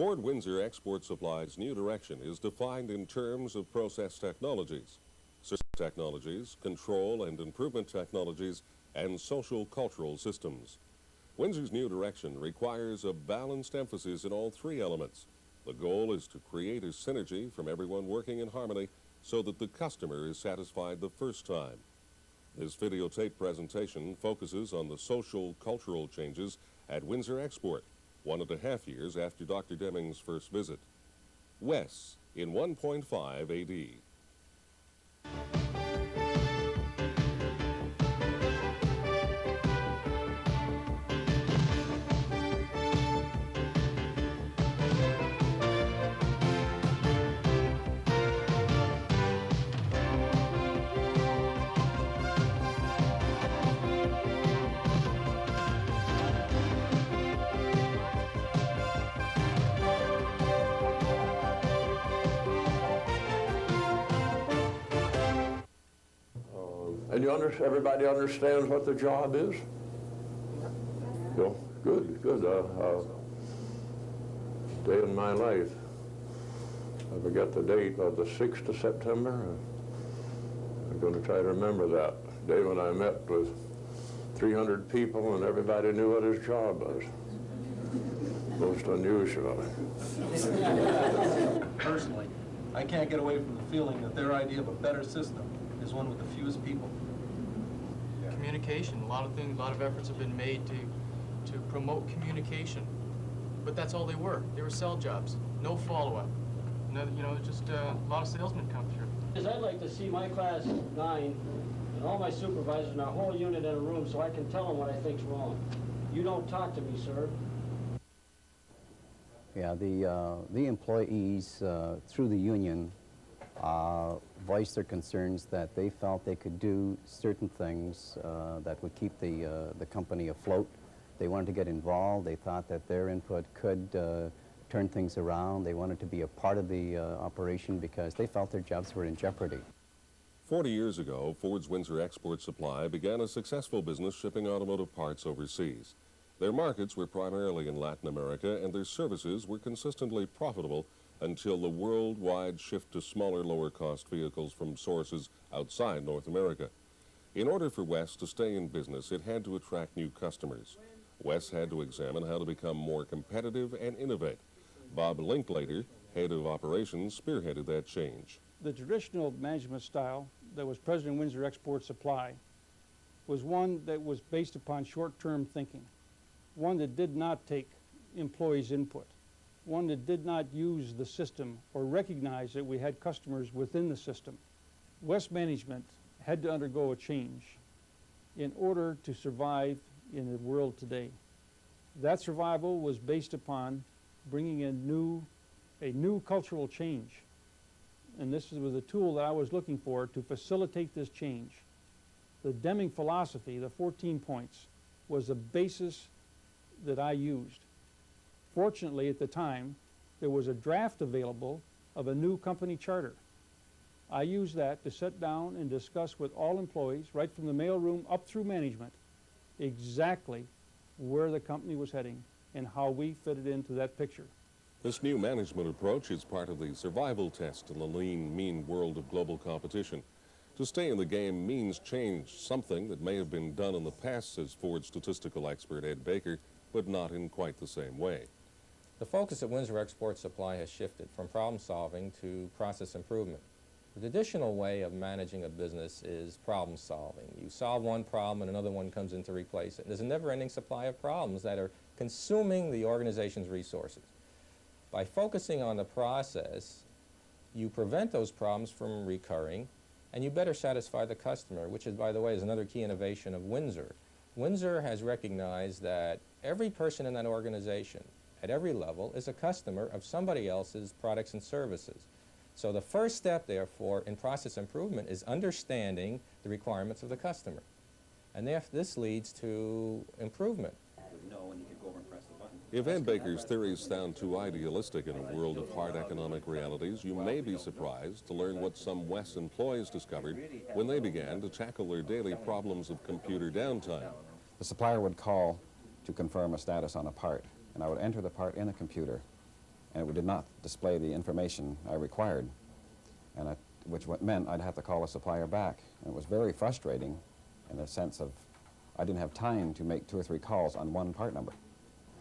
Ford Windsor Export Supply's new direction is defined in terms of process technologies, service technologies, control and improvement technologies, and social cultural systems. Windsor's new direction requires a balanced emphasis in all three elements. The goal is to create a synergy from everyone working in harmony so that the customer is satisfied the first time. This videotape presentation focuses on the social cultural changes at Windsor Export, 1.5 years after Dr. Deming's first visit. WES in 1.5 AD. And everybody understands what the job is? Good. Day in my life. I forget the date of the 6th of September. I'm going to try to remember that. Day when I met with 300 people and everybody knew what his job was. Most unusual. Personally, I can't get away from the feeling that their idea of a better system is one with the fewest people. Communication. A lot of efforts have been made to promote communication, but that's all they were. They were sell jobs, no follow-up. Just a lot of salesmen come through. I'd like to see my class 9 and all my supervisors and our whole unit in a room so I can tell them what I think's wrong. You don't talk to me, sir. Yeah, the employees through the union voiced their concerns that they felt they could do certain things that would keep the company afloat. They wanted to get involved. They thought that their input could turn things around. They wanted to be a part of the operation because they felt their jobs were in jeopardy. 40 years ago, Ford's Windsor Export Supply began a successful business shipping automotive parts overseas. Their markets were primarily in Latin America, and their services were consistently profitable until the worldwide shift to smaller, lower-cost vehicles from sources outside North America. In order for WES to stay in business, it had to attract new customers. WES had to examine how to become more competitive and innovate. Bob Linklater, head of operations, spearheaded that change. The traditional management style that was present in Windsor Export Supply was one that was based upon short-term thinking, one that did not take employees' input, one that did not use the system or recognize that we had customers within the system. WES management had to undergo a change in order to survive in the world today. That survival was based upon bringing in a new cultural change. And this was a tool that I was looking for to facilitate this change. The Deming philosophy, the 14 points, was the basis that I used. Fortunately, at the time, there was a draft available of a new company charter. I used that to sit down and discuss with all employees, right from the mailroom up through management, exactly where the company was heading and how we fitted into that picture. This new management approach is part of the survival test in the lean, mean world of global competition. To stay in the game means change, something that may have been done in the past, says Ford statistical expert Ed Baker, but not in quite the same way. The focus at Windsor Export Supply has shifted from problem solving to process improvement. The traditional way of managing a business is problem solving. You solve one problem and another one comes in to replace it. There's a never-ending supply of problems that are consuming the organization's resources. By focusing on the process, you prevent those problems from recurring, and you better satisfy the customer, which is, by the way, is another key innovation of Windsor. Windsor has recognized that every person in that organization at every level is a customer of somebody else's products and services. So the first step, therefore, in process improvement is understanding the requirements of the customer. And this leads to improvement. If Ed Baker's theories sound too idealistic in a world of hard economic realities, you may be surprised to learn what some WES employees discovered when they began to tackle their daily problems of computer downtime. The supplier would call to confirm a status on a part, and I would enter the part in a computer. and it did not display the information I required, and which meant I'd have to call a supplier back. And it was very frustrating in a sense of I didn't have time to make 2 or 3 calls on one part number.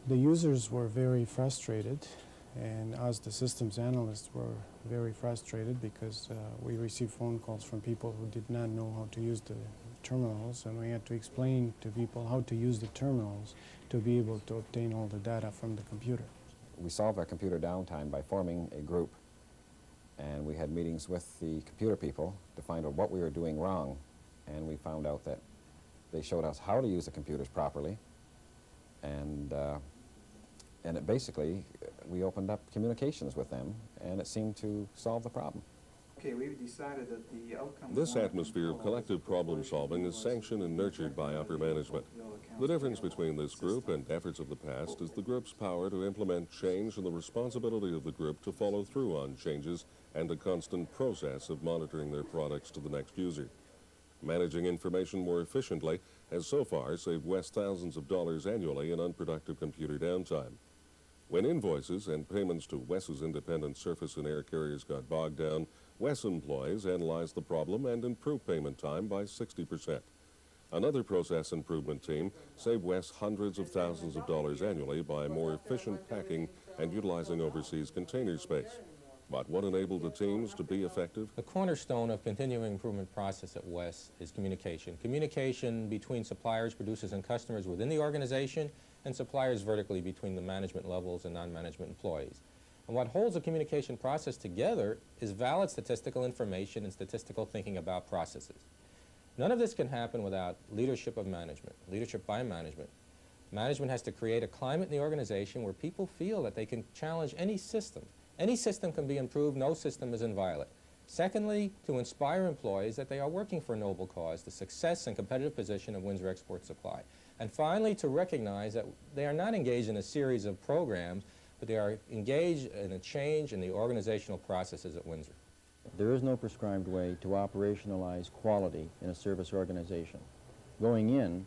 The users were very frustrated, and us, the systems analysts, were very frustrated because we received phone calls from people who did not know how to use the terminals, and we had to explain to people how to use the terminals to be able to obtain all the data from the computer. We solved our computer downtime by forming a group, and we had meetings with the computer people to find out what we were doing wrong, and we found out that they showed us how to use the computers properly, and it basically, we opened up communications with them, and it seemed to solve the problem. Okay, we've decided that the outcome... This atmosphere of collective problem solving is sanctioned and nurtured by upper management. The difference between this group and efforts of the past is the group's power to implement change and the responsibility of the group to follow through on changes and a constant process of monitoring their products to the next user. Managing information more efficiently has so far saved WES thousands of dollars annually in unproductive computer downtime. When invoices and payments to WES's independent surface and air carriers got bogged down, WES employees analyzed the problem and improved payment time by 60%. Another process improvement team saved WES hundreds of thousands of dollars annually by more efficient packing and utilizing overseas container space. But what enabled the teams to be effective? The cornerstone of continuing improvement process at WES is communication. Communication between suppliers, producers, and customers within the organization, and suppliers vertically between the management levels and non-management employees. And what holds the communication process together is valid statistical information and statistical thinking about processes. None of this can happen without leadership of management, leadership by management. Management has to create a climate in the organization where people feel that they can challenge any system. Any system can be improved, no system is inviolate. Secondly, to inspire employees that they are working for a noble cause, the success and competitive position of Windsor Export Supply. And finally, to recognize that they are not engaged in a series of programs, but they are engaged in a change in the organizational processes at Windsor. There is no prescribed way to operationalize quality in a service organization. Going in,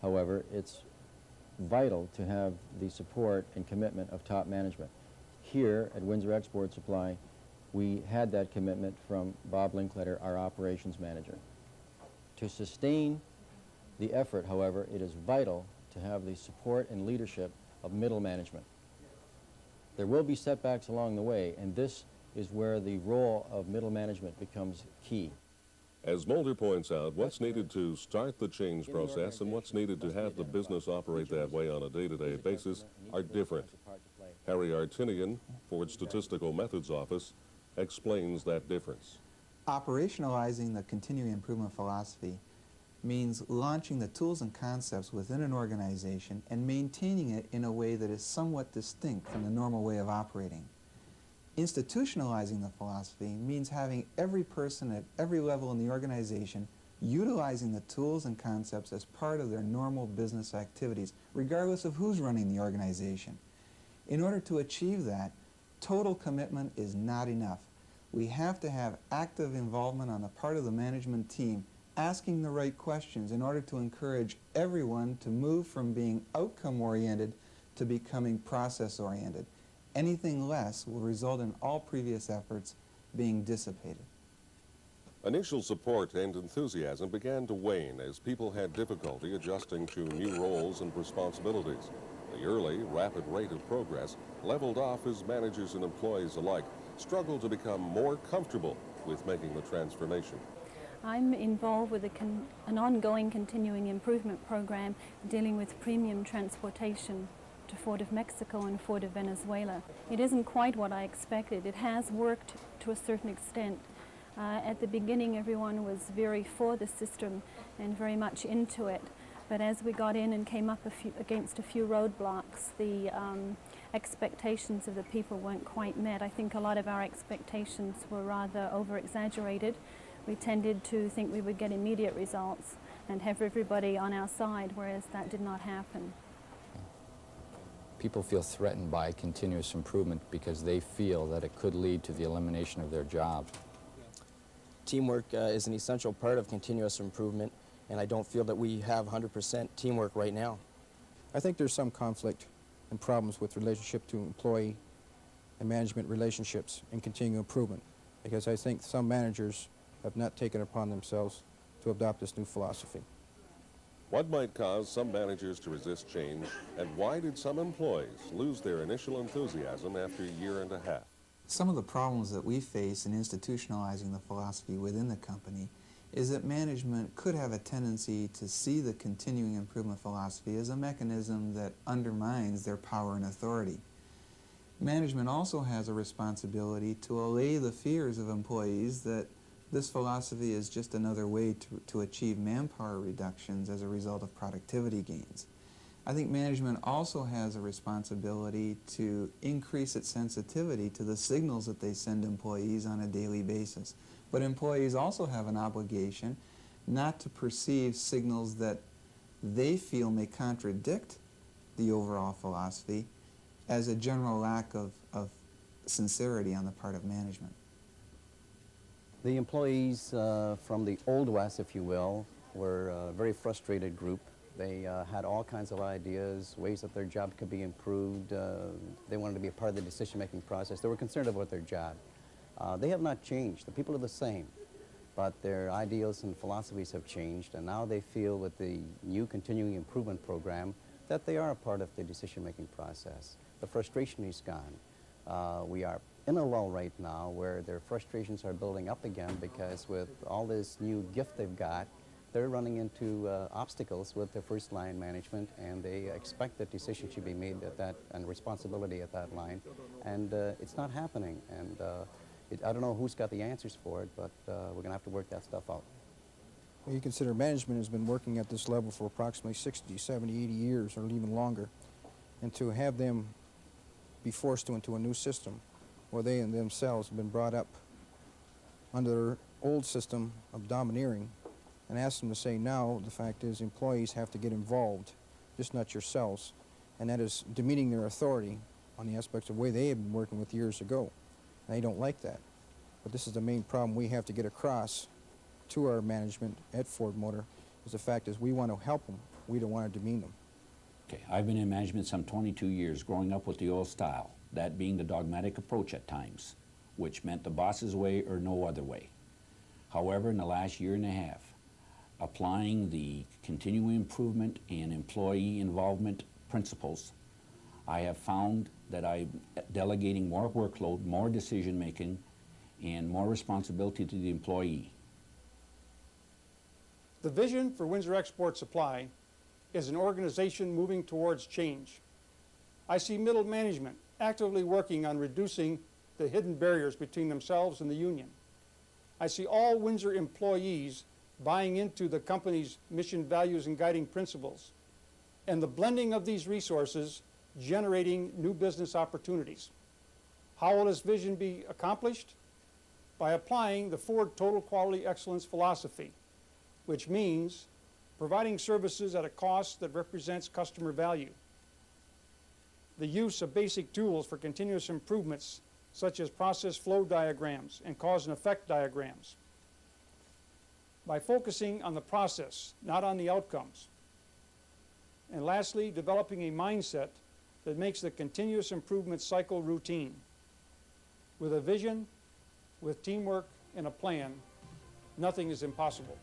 however, it's vital to have the support and commitment of top management. Here at Windsor Export Supply, we had that commitment from Bob Linkletter, our operations manager. To sustain the effort, however, it is vital to have the support and leadership of middle management. There will be setbacks along the way, and this is where the role of middle management becomes key. As Mulder points out, what's needed to start the change process and what's needed to have the business operate that way on a day-to-day basis are different. Harry Artinian, Ford's Statistical Methods Office, explains that difference. Operationalizing the continuing improvement philosophy means launching the tools and concepts within an organization and maintaining it in a way that is somewhat distinct from the normal way of operating. Institutionalizing the philosophy means having every person at every level in the organization utilizing the tools and concepts as part of their normal business activities, regardless of who's running the organization. In order to achieve that, total commitment is not enough. We have to have active involvement on the part of the management team, asking the right questions in order to encourage everyone to move from being outcome-oriented to becoming process-oriented. Anything less will result in all previous efforts being dissipated. Initial support and enthusiasm began to wane as people had difficulty adjusting to new roles and responsibilities. The early, rapid rate of progress leveled off as managers and employees alike struggled to become more comfortable with making the transformation. I'm involved with an ongoing continuing improvement program dealing with premium transportation to Fort of Mexico and Fort of Venezuela. It isn't quite what I expected. It has worked to a certain extent. At the beginning, everyone was very for the system and very much into it. But as we got in and came up against a few roadblocks, the expectations of the people weren't quite met. I think a lot of our expectations were rather over-exaggerated. We tended to think we would get immediate results and have everybody on our side, whereas that did not happen. People feel threatened by continuous improvement because they feel that it could lead to the elimination of their jobs. Teamwork is an essential part of continuous improvement, and I don't feel that we have 100% teamwork right now. I think there's some conflict and problems with relationship to employee and management relationships and continuing improvement, because I think some managers have not taken it upon themselves to adopt this new philosophy. What might cause some managers to resist change, and why did some employees lose their initial enthusiasm after a year and a half? Some of the problems that we face in institutionalizing the philosophy within the company is that management could have a tendency to see the continuing improvement philosophy as a mechanism that undermines their power and authority. Management also has a responsibility to allay the fears of employees that this philosophy is just another way to achieve manpower reductions as a result of productivity gains. I think management also has a responsibility to increase its sensitivity to the signals that they send employees on a daily basis. But employees also have an obligation not to perceive signals that they feel may contradict the overall philosophy as a general lack of sincerity on the part of management. The employees from the old WES, if you will, were a very frustrated group. They had all kinds of ideas, ways that their job could be improved. They wanted to be a part of the decision-making process. They were concerned about their job. They have not changed. The people are the same, but their ideals and philosophies have changed, and now they feel with the new continuing improvement program that they are a part of the decision-making process. The frustration is gone. We are in a lull right now where their frustrations are building up again because with all this new gift they've got, they're running into obstacles with their first line management, and they expect that decisions should be made at that, and responsibility at that line, and it's not happening. And I don't know who's got the answers for it, but we're going to have to work that stuff out. Well, you consider management has been working at this level for approximately 60, 70, 80 years, or even longer, and to have them be forced into a new system where they and themselves have been brought up under their old system of domineering, and ask them to say now, the fact is employees have to get involved, just not yourselves, and that is demeaning their authority on the aspects of the way they have been working with years ago. And they don't like that. But this is the main problem we have to get across to our management at Ford Motor, is the fact is we want to help them, we don't want to demean them. Okay, I've been in management some 22 years, growing up with the old style, that being the dogmatic approach at times, which meant the boss's way or no other way. However, in the last year and a half, applying the continuing improvement and employee involvement principles, I have found that I'm delegating more workload, more decision making, and more responsibility to the employee. The vision for Windsor Export Supply is an organization moving towards change. I see middle management actively working on reducing the hidden barriers between themselves and the union. I see all Windsor employees buying into the company's mission, values, and guiding principles, and the blending of these resources generating new business opportunities. How will this vision be accomplished? By applying the Ford Total Quality Excellence philosophy, which means providing services at a cost that represents customer value. The use of basic tools for continuous improvements, such as process flow diagrams and cause and effect diagrams. By focusing on the process, not on the outcomes. And lastly, developing a mindset that makes the continuous improvement cycle routine. With a vision, with teamwork, and a plan, nothing is impossible.